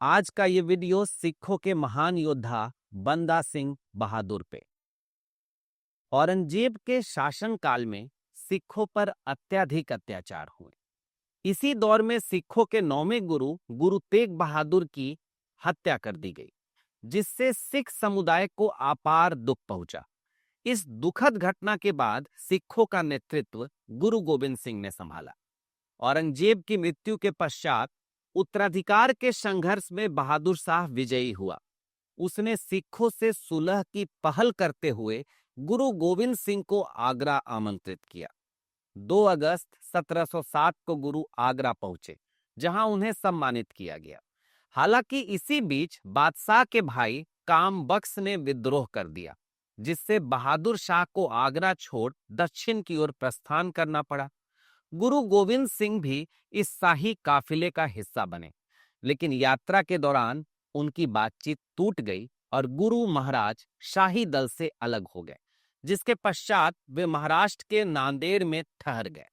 आज का ये वीडियो सिखों के महान योद्धा बंदा सिंह बहादुर पे। औरंगजेब के शासनकाल में सिखों पर अत्यधिक अत्याचार हुए। इसी दौर में सिखों के 9वें गुरु गुरु तेग बहादुर की हत्या कर दी गई, जिससे सिख समुदाय को अपार दुख पहुंचा। इस दुखद घटना के बाद सिखों का नेतृत्व गुरु गोविंद सिंह ने संभाला। औरंगजेब की मृत्यु के पश्चात उत्तराधिकार के संघर्ष में बहादुर शाह विजयी हुआ। उसने सिखों से सुलह की पहल करते हुए गुरु गोविंद सिंह को आगरा आमंत्रित किया। 2 अगस्त 1760 को गुरु आगरा पहुंचे, जहां उन्हें सम्मानित किया गया। हालांकि इसी बीच बादशाह के भाई काम बख्श ने विद्रोह कर दिया, जिससे बहादुर शाह को आगरा छोड़ दक्षिण की ओर प्रस्थान करना पड़ा। गुरु गोविंद सिंह भी इस शाही काफिले का हिस्सा बने, लेकिन यात्रा के दौरान उनकी बातचीत टूट गई और गुरु महाराज शाही दल से अलग हो गए, जिसके पश्चात वे महाराष्ट्र के नांदेड़ में ठहर गए।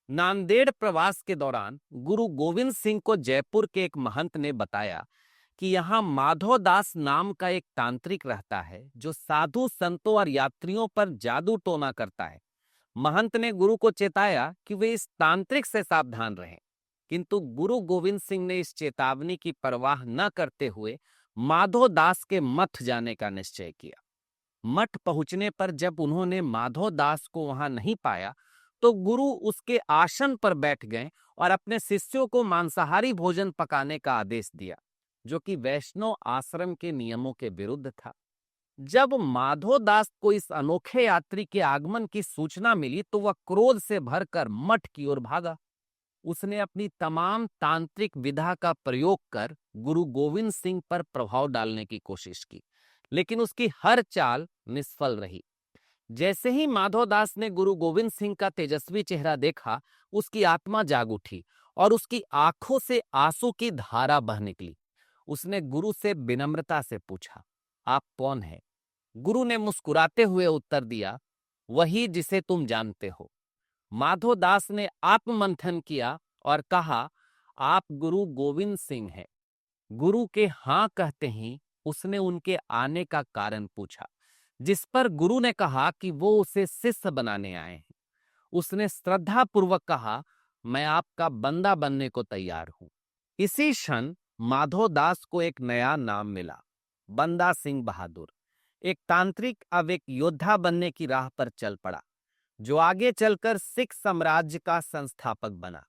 नांदेड़ प्रवास के दौरान गुरु गोविंद सिंह को जयपुर के एक महंत ने बताया कि यहाँ माधोदास नाम का एक तांत्रिक रहता है, जो साधु संतों और यात्रियों पर जादू टोना करता है। महंत ने गुरु को चेताया कि वे इस तांत्रिक से सावधान रहें, किंतु गुरु गोविंद सिंह ने इस चेतावनी की परवाह न करते हुए माधोदास के मठ जाने का निश्चय किया। मठ पहुंचने पर जब उन्होंने माधोदास को वहां नहीं पाया, तो गुरु उसके आसन पर बैठ गए और अपने शिष्यों को मांसाहारी भोजन पकाने का आदेश दिया, जो कि वैष्णव आश्रम के नियमों के विरुद्ध था। जब माधोदास को इस अनोखे यात्री के आगमन की सूचना मिली, तो वह क्रोध से भरकर मठ की ओर भागा। उसने अपनी तमाम तांत्रिक विधा का प्रयोग कर गुरु गोविंद सिंह पर प्रभाव डालने की कोशिश की, लेकिन उसकी हर चाल निष्फल रही। जैसे ही माधोदास ने गुरु गोविंद सिंह का तेजस्वी चेहरा देखा, उसकी आत्मा जाग उठी और उसकी आंखों से आंसू की धारा बह निकली। उसने गुरु से विनम्रता से पूछा, आप कौन हैं? गुरु ने मुस्कुराते हुए उत्तर दिया, वही जिसे तुम जानते हो। माधोदास ने आत्ममंथन किया और कहा, आप गुरु गोविंद सिंह हैं। गुरु के हां कहते ही उसने उनके आने का कारण पूछा, जिस पर गुरु ने कहा कि वो उसे शिष्य बनाने आए हैं। उसने श्रद्धा पूर्वक कहा, मैं आपका बंदा बनने को तैयार हूं। इसी क्षण माधोदास को एक नया नाम मिला, बंदा सिंह बहादुर। एक तांत्रिक अब एक योद्धा बनने की राह पर चल पड़ा, जो आगे चलकर सिख साम्राज्य का संस्थापक बना।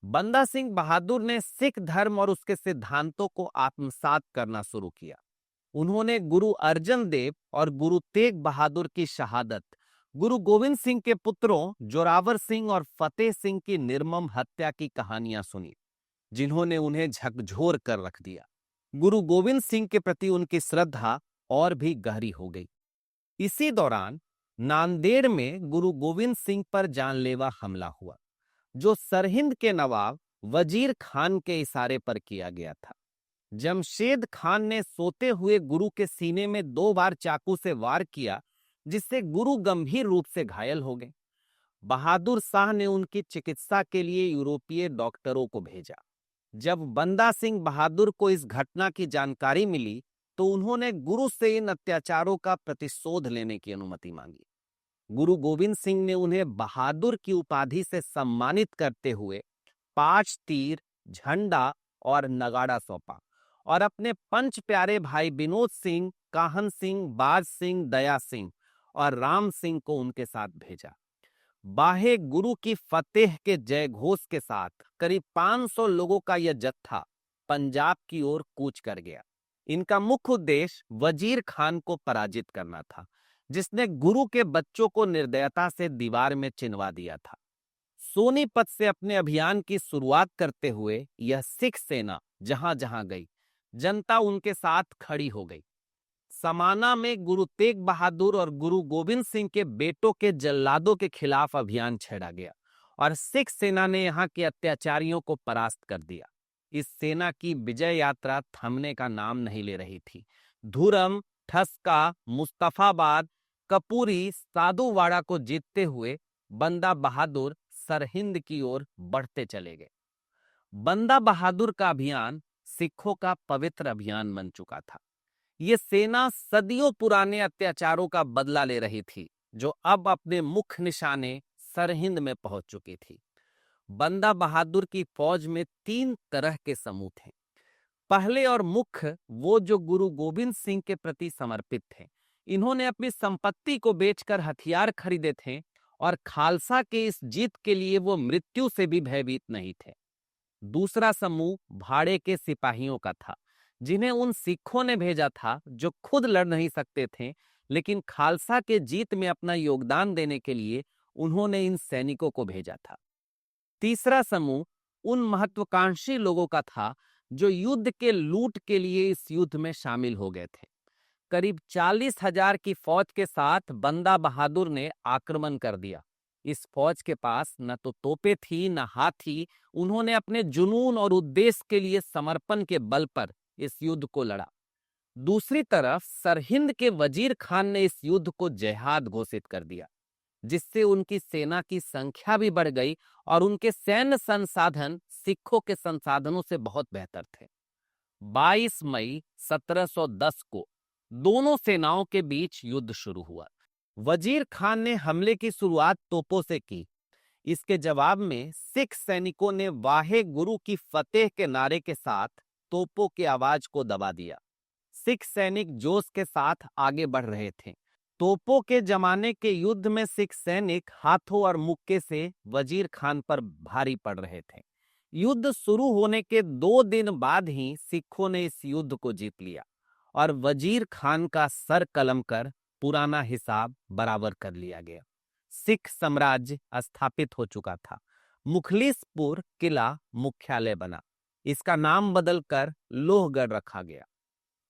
बंदा सिंह बहादुर ने सिख धर्म और उसके सिद्धांतों को आत्मसात करना शुरू किया। उन्होंने गुरु अर्जन देव और गुरु तेग बहादुर की शहादत, गुरु गोविंद सिंह के पुत्रों जोरावर सिंह और फतेह सिंह की निर्मम हत्या की कहानियां सुनी, जिन्होंने उन्हें झकझोर कर रख दिया। गुरु गोविंद सिंह के प्रति उनकी श्रद्धा और भी गहरी हो गई। इसी दौरान नांदेड़ में गुरु गोविंद सिंह पर जानलेवा हमला हुआ, जो सरहिंद के नवाब वजीर खान के इशारे पर किया गया था। जमशेद खान ने सोते हुए गुरु के सीने में 2 बार चाकू से वार किया, जिससे गुरु गंभीर रूप से घायल हो गए। बहादुर शाह ने उनकी चिकित्सा के लिए यूरोपीय डॉक्टरों को भेजा। जब बंदा सिंह बहादुर को इस घटना की जानकारी मिली, तो उन्होंने गुरु से इन अत्याचारों का प्रतिशोध लेने की अनुमति मांगी। गुरु गोविंद सिंह ने उन्हें बहादुर की उपाधि से सम्मानित करते हुए 5 तीर, झंडा और नगाड़ा सौंपा और अपने 5 प्यारे भाई विनोद सिंह, काहन सिंह, बाज सिंह, दया सिंह और राम सिंह को उनके साथ भेजा। बाहे गुरु की फतेह के जय घोष के साथ करीब 500 लोगों का यह जत्था पंजाब की ओर कूच कर गया। इनका मुख्य उद्देश्य वजीर खान को पराजित करना था, जिसने गुरु के बच्चों को निर्दयता से दीवार में चिनवा दिया था। सोनीपत से अपने अभियान की शुरुआत करते हुए यह सिख सेना जहां जहां गई, जनता उनके साथ खड़ी हो गई। समाना में गुरु तेग बहादुर और गुरु गोविंद सिंह के बेटों के जल्लादों के खिलाफ अभियान छेड़ा गया और सिख सेना ने यहां के अत्याचारियों को परास्त कर दिया। इस सेना की विजय यात्रा थमने का नाम नहीं ले रही थी। धुरम, ठस्का, मुस्तफाबाद, कपूरी, साधुवाड़ा को जीतते हुए बंदा बहादुर सरहिंद की ओर बढ़ते चले गए। बंदा बहादुर का अभियान सिखों का पवित्र अभियान बन चुका था। ये सेना सदियों पुराने अत्याचारों का बदला ले रही थी, जो अब अपने मुख्य निशाने सरहिंद में पहुंच चुकी थी। बंदा बहादुर की फौज में 3 तरह के समूह थे। पहले और मुख्य वो जो गुरु गोविंद सिंह के प्रति समर्पित थे। इन्होंने अपनी संपत्ति को बेचकर हथियार खरीदे थे और खालसा के इस जीत के लिए वो मृत्यु से भी भयभीत नहीं थे। दूसरा समूह भाड़े के सिपाहियों का था, जिन्हें उन सिखों ने भेजा था जो खुद लड़ नहीं सकते थे, लेकिन खालसा के जीत में अपना योगदान देने के लिए उन्होंने इन सैनिकों को भेजा था। तीसरा समूह उन महत्वाकांक्षी लोगों का था जो युद्ध के लूट के लिए इस युद्ध में शामिल हो गए थे। करीब 40,000 की फौज के साथ बंदा बहादुर ने आक्रमण कर दिया। इस फौज के पास न तो तोपें थी न हाथी। उन्होंने अपने जुनून और उद्देश्य के लिए समर्पण के बल पर इस युद्ध को लड़ा। दूसरी तरफ सरहिंद के वजीर खान ने इस युद्ध को जिहाद घोषित कर दिया, जिससे उनकी सेना की संख्या भी बढ़ गई और उनके सैन्य संसाधन सिखों के संसाधनों से बहुत बेहतर थे। 22 मई 1710 को दोनों सेनाओं के बीच युद्ध शुरू हुआ। वजीर खान ने हमले की शुरुआत तोपों से की। इसके जवाब में सिख सैनिकों ने वाहे गुरु की फतेह के नारे के साथ तोपों की आवाज को दबा दिया। सिख सैनिक जोश के साथ आगे बढ़ रहे थे। तोपों के जमाने के युद्ध में सिख सैनिक हाथों और मुक्के से वजीर खान पर भारी पड़ रहे थे। युद्ध शुरू होने के 2 दिन बाद ही सिखों ने इस युद्ध को जीत लिया और वजीर खान का सर कलम कर पुराना हिसाब बराबर कर लिया गया। सिख साम्राज्य स्थापित हो चुका था। मुखलिसपुर किला मुख्यालय बना। इसका नाम बदलकर लोहगढ़ रखा गया।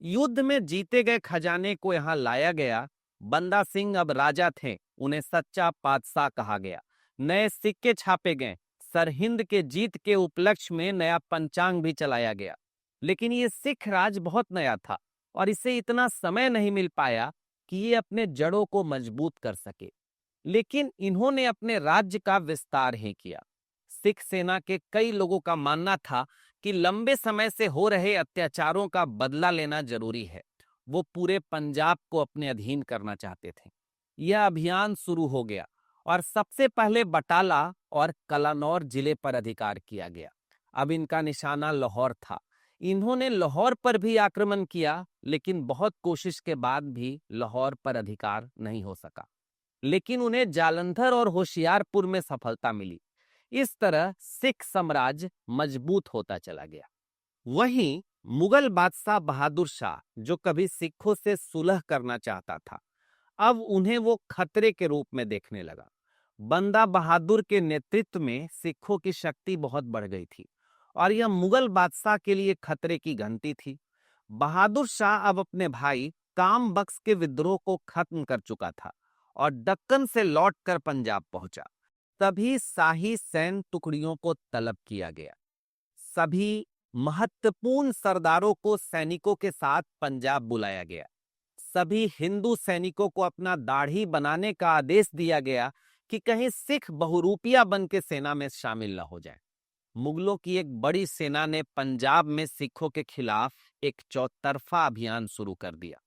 युद्ध में जीते गए खजाने को यहां लाया गया। बंदा सिंह अब राजा थे, उन्हें सच्चा बादशाह कहा गया। नए सिक्के छापे गए। सरहिंद के जीत के उपलक्ष्य में नया पंचांग भी चलाया गया। लेकिन ये सिख राज बहुत नया था और इसे इतना समय नहीं मिल पाया कि ये अपने जड़ों को मजबूत कर सके। लेकिन इन्होंने अपने राज्य का विस्तार ही किया। सिख सेना के कई लोगों का मानना था कि लंबे समय से हो रहे अत्याचारों का बदला लेना जरूरी है। वो पूरे पंजाब को अपने अधीन करना चाहते थे। यह अभियान शुरू हो गया और सबसे पहले बटाला और कलानौर जिले पर अधिकार किया गया। अब इनका निशाना लाहौर था। इन्होंने लाहौर पर भी आक्रमण किया, लेकिन बहुत कोशिश के बाद भी लाहौर पर अधिकार नहीं हो सका। लेकिन उन्हें जालंधर और होशियारपुर में सफलता मिली। इस तरह सिख साम्राज्य मजबूत होता चला गया। वहीं मुगल बादशाह बहादुर शाह, जो कभी सिखों से सुलह करना चाहता था, अब उन्हें वो खतरे के रूप में देखने लगा। बंदा बहादुर के नेतृत्व में सिखों की शक्ति बहुत बढ़ गई थी और यह मुगल बादशाह के लिए खतरे की घंटी थी। बहादुर शाह अब अपने भाई काम बख्श के विद्रोह को खत्म कर चुका था और दक्कन से लौटकर पंजाब पहुंचा। तभी शाही सैन्य टुकड़ियों को तलब किया गया। सभी महत्वपूर्ण सरदारों को सैनिकों के साथ पंजाब बुलाया गया। सभी हिंदू सैनिकों को अपना दाढ़ी बनाने का आदेश दिया गया कि कहीं सिख बहुरूपिया बन के सेना में शामिल न हो जाए। मुगलों की एक बड़ी सेना ने पंजाब में सिखों के खिलाफ एक चौतरफा अभियान शुरू कर दिया।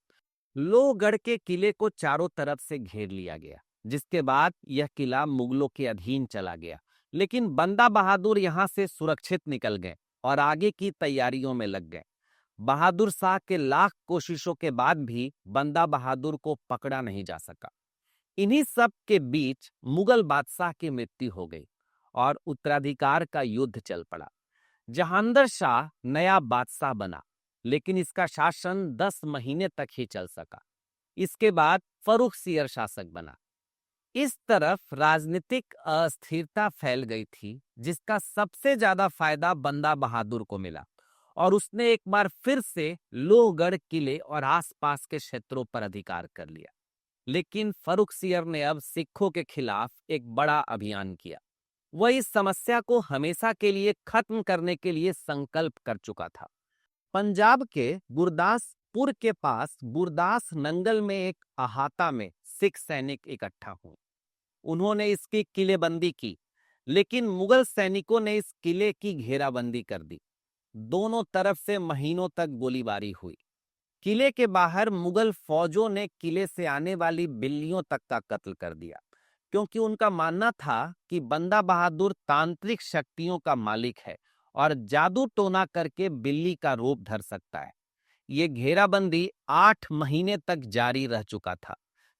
लोहगढ़ के किले को चारों तरफ से घेर लिया गया, जिसके बाद यह किला मुगलों के अधीन चला गया। लेकिन बंदा बहादुर यहां से सुरक्षित निकल गए और आगे की तैयारियों में लग गए। बहादुर शाह के लाख कोशिशों के बाद भी बंदा बहादुर को पकड़ा नहीं जा सका। इन्हीं सब के बीच मुगल बादशाह की मृत्यु हो गई और उत्तराधिकार का युद्ध चल पड़ा। जहांगीर शाह नया बादशाह बना, लेकिन इसका शासन 10 महीने तक ही चल सका। इसके बाद फर्रुखसियर शासक बना। इस तरफ राजनीतिक अस्थिरता फैल गई थी, जिसका सबसे ज्यादा फायदा बंदा बहादुर को मिला और उसने एक बार फिर से लोहगढ़ किले और आसपास के क्षेत्रों पर अधिकार कर लिया। लेकिन फर्रुखसियर ने अब सिखों के खिलाफ एक बड़ा अभियान किया। वह इस समस्या को हमेशा के लिए खत्म करने के लिए संकल्प कर चुका था। पंजाब के गुरदासपुर के पास गुरदास नंगल में एक अहाता में सिख सैनिक इकट्ठा हुए। उन्होंने इसकी किलेबंदी की, लेकिन मुगल सैनिकों ने इस किले की घेराबंदी कर दी। दोनों तरफ से महीनों तक गोलीबारी हुई। किले के बाहर मुगल फौजों ने किले से आने वाली बिल्लियों तक का कत्ल कर दिया, क्योंकि उनका मानना था कि बंदा बहादुर तांत्रिक शक्तियों का मालिक है और जादू टोना करके बिल्ली का रूप धर सकता है। ये घेराबंदी 8 महीने तक जारी रह चुका था।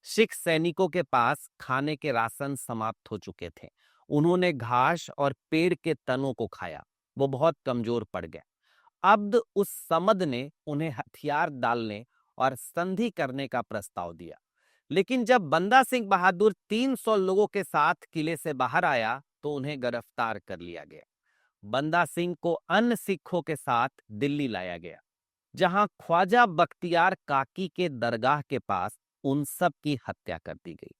सिख सैनिकों के पास खाने के राशन समाप्त हो चुके थे। उन्होंने घास और पेड़ के तनों को खाया। वो बहुत कमजोर पड़ गए। अब्द उस समद ने उन्हें हथियार डालने और संधि करने का प्रस्ताव दिया। लेकिन जब बंदा सिंह बहादुर 300 लोगों के साथ किले से बाहर आया तो उन्हें गिरफ्तार कर लिया गया। बंदा सिंह को अन्य सिखों के साथ दिल्ली लाया गया, जहां ख्वाजा बख्तियार काकी के दरगाह के पास उन सब की हत्या कर दी गई।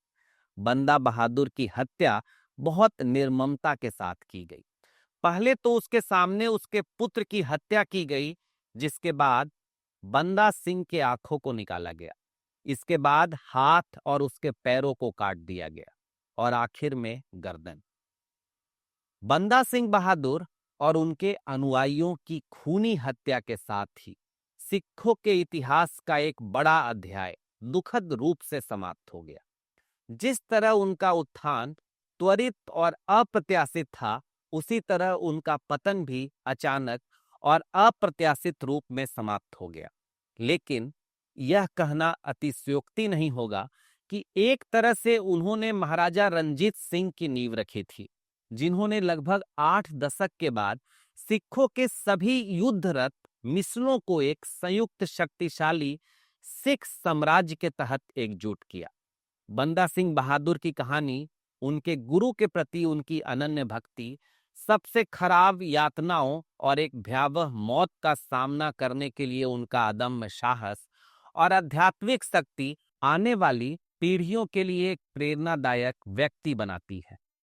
बंदा बहादुर की हत्या बहुत निर्ममता के साथ की गई। पहले तो उसके सामने उसके पुत्र की हत्या की गई, जिसके बाद बंदा सिंह के आंखों को निकाला गया। इसके बाद हाथ और उसके पैरों को काट दिया गया और आखिर में गर्दन। बंदा सिंह बहादुर और उनके अनुयायियों की खूनी हत्या के साथ ही सिखों के इतिहास का एक बड़ा अध्याय दुखद रूप से समाप्त हो गया। जिस तरह उनका उत्थान त्वरित और अप्रत्याशित था, उसी तरह उनका पतन भी अचानक और अप्रत्याशित रूप में समाप्त हो गया। लेकिन यह कहना अतिशयोक्ति नहीं होगा कि एक तरह से उन्होंने महाराजा रंजीत सिंह की नींव रखी थी, जिन्होंने लगभग 8 दशक के बाद सिखों के सभी युद्धरत मिसलों को एक संयुक्त शक्तिशाली सिख साम्राज्य के तहत एकजुट किया। बंदा सिंह बहादुर की कहानी, उनके गुरु के प्रति उनकी अनन्य भक्ति, सबसे खराब यातनाओं और एक भयावह मौत का सामना करने के लिए उनका अदम्य साहस और आध्यात्मिक शक्ति आने वाली पीढ़ियों के लिए एक प्रेरणादायक व्यक्ति बनाती है।